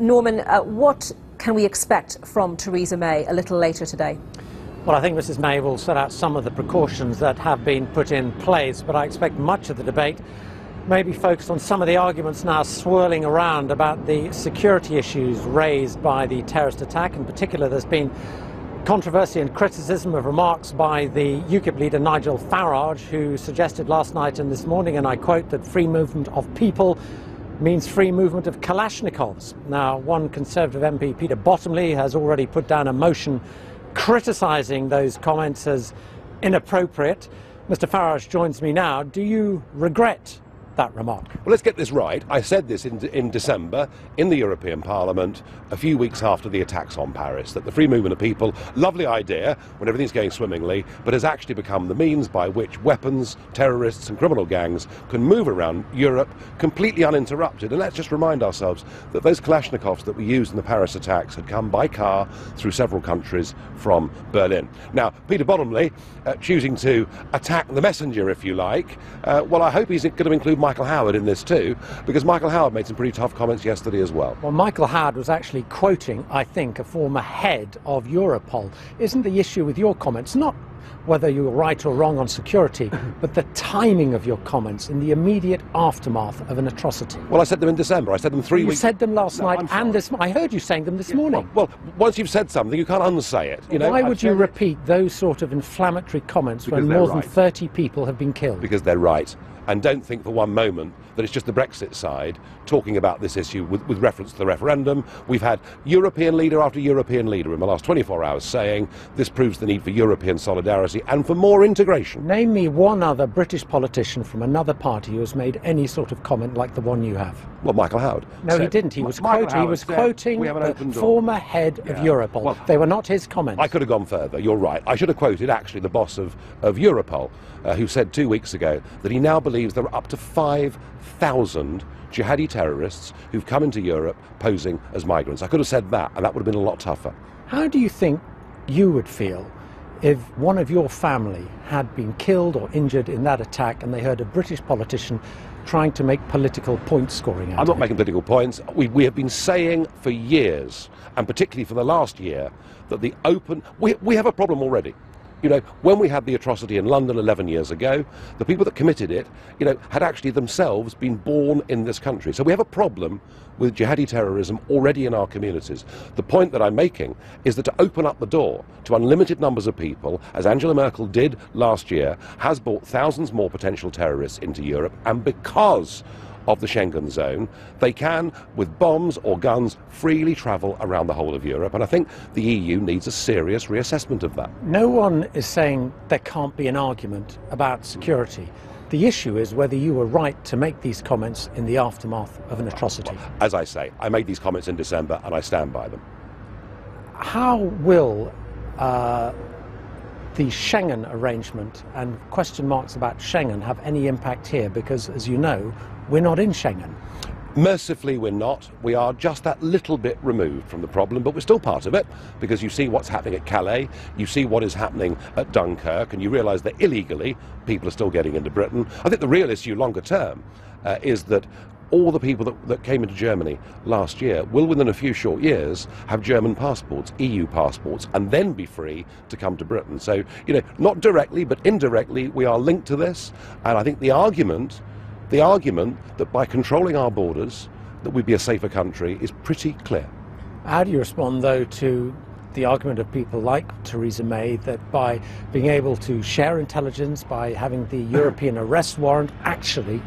Norman, what can we expect from Theresa May a little later today? Well, I think Mrs May will set out some of the precautions that have been put in place, but I expect much of the debate may be focused on some of the arguments now swirling around about the security issues raised by the terrorist attack. In particular, there's been controversy and criticism of remarks by the UKIP leader Nigel Farage, who suggested last night and this morning, and I quote, that free movement of people means free movement of Kalashnikovs. Now, one Conservative MP, Peter Bottomley, has already put down a motion criticising those comments as inappropriate. Mr Farage joins me now. Do you regret that remark? Well, let's get this right. I said this in December in the European Parliament, a few weeks after the attacks on Paris, that the free movement of people, lovely idea when everything's going swimmingly, but has actually become the means by which weapons, terrorists and criminal gangs can move around Europe completely uninterrupted. And let's just remind ourselves that those Kalashnikovs that we used in the Paris attacks had come by car through several countries from Berlin. Now, Peter Bottomley, choosing to attack the messenger, if you like, well, I hope he's going to include Michael Howard in this too, because Michael Howard made some pretty tough comments yesterday as well. Well, Michael Howard was actually quoting, I think, a former head of Europol. Isn't the issue with your comments not whether you were right or wrong on security, but the timing of your comments in the immediate aftermath of an atrocity? Well, I said them in December. I said them 3 weeks... You said them last night and this... I heard you saying them this morning. Well, once you've said something, you can't unsay it. You know, why would you repeat those sort of inflammatory comments when more than 30 people have been killed? Because they're right. And don't think for one moment that it's just the Brexit side talking about this issue with reference to the referendum. We've had European leader after European leader in the last 24 hours saying this proves the need for European solidarity and for more integration. Name me one other British politician from another party who has made any sort of comment like the one you have. Well, Michael Howard. No, he didn't. He was quoting the former head of Europol. Well, they were not his comments. I could have gone further. You're right. I should have quoted actually the boss of Europol, who said 2 weeks ago that he now believes there are up to 5,000 jihadi terrorists who've come into Europe posing as migrants. I could have said that, and that would have been a lot tougher. How do you think you would feel if one of your family had been killed or injured in that attack and they heard a British politician trying to make political point scoring out I'm not making political points. We have been saying for years, and particularly for the last year, that the open... We have a problem already. You know, when we had the atrocity in London 11 years ago, the people that committed it, you know, had actually themselves been born in this country. So we have a problem with jihadi terrorism already in our communities. The point that I'm making is that to open up the door to unlimited numbers of people, as Angela Merkel did last year, has brought thousands more potential terrorists into Europe, and because of the Schengen zone, they can, with bombs or guns, freely travel around the whole of Europe. And I think the EU needs a serious reassessment of that. No one is saying there can't be an argument about security. The issue is whether you were right to make these comments in the aftermath of an atrocity. As I say, I made these comments in December and I stand by them. How will the Schengen arrangement and question marks about Schengen have any impact here? Because, as you know, we're not in Schengen. Mercifully, we're not. We are just that little bit removed from the problem, but we're still part of it, because you see what's happening at Calais, you see what is happening at Dunkirk, and you realise that illegally people are still getting into Britain. I think the real issue longer term is that all the people that came into Germany last year will, within a few short years, have German passports, EU passports, and then be free to come to Britain. So, you know, not directly, but indirectly, we are linked to this, and I think the argument that by controlling our borders that we'd be a safer country is pretty clear. How do you respond, though, to the argument of people like Theresa May that by being able to share intelligence, by having the European arrest warrant, actually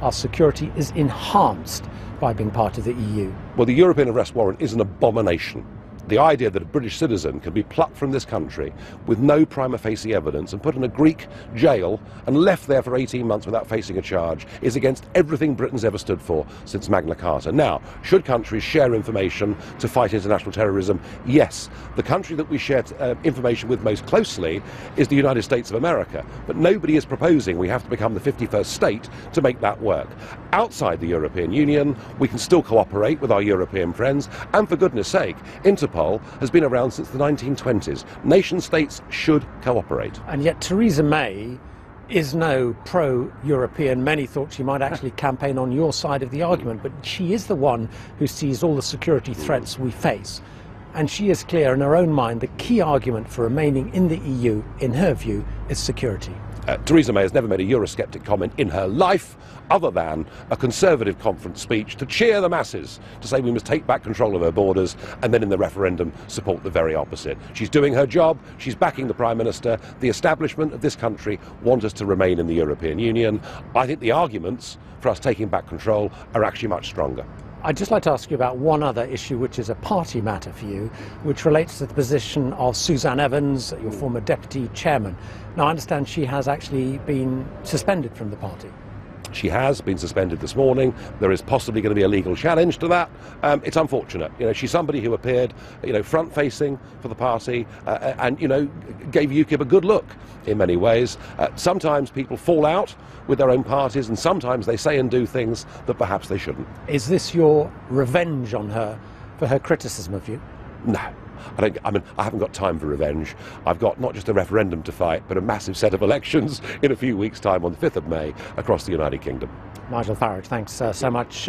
our security is enhanced by being part of the EU? Well, the European arrest warrant is an abomination. The idea that a British citizen can be plucked from this country with no prima facie evidence and put in a Greek jail and left there for 18 months without facing a charge is against everything Britain's ever stood for since Magna Carta. Now, should countries share information to fight international terrorism? Yes. The country that we share information with most closely is the United States of America, but nobody is proposing we have to become the 51st state to make that work. Outside the European Union, we can still cooperate with our European friends, and for goodness sake, Interpol has been around since the 1920s. Nation states should cooperate. And yet Theresa May is no pro-European. Many thought she might actually campaign on your side of the argument, but she is the one who sees all the security threats we face. And she is clear in her own mind the key argument for remaining in the EU, in her view, is security. Theresa May has never made a Eurosceptic comment in her life other than a Conservative conference speech to cheer the masses, to say we must take back control of her borders, and then in the referendum support the very opposite. She's doing her job, she's backing the Prime Minister. The establishment of this country want us to remain in the European Union. I think the arguments for us taking back control are actually much stronger. I'd just like to ask you about one other issue, which is a party matter for you, which relates to the position of Suzanne Evans, your former deputy chairman. Now, I understand she has actually been suspended from the party. She has been suspended this morning. There is possibly going to be a legal challenge to that. It's unfortunate. She's somebody who appeared, front-facing for the party and, gave UKIP a good look in many ways. Sometimes people fall out with their own parties, and sometimes they say and do things that perhaps they shouldn't. Is this your revenge on her for her criticism of you? No. I haven't got time for revenge. I've got not just a referendum to fight, but a massive set of elections in a few weeks' time on the 5th of May across the United Kingdom. Nigel Farage, thanks so much.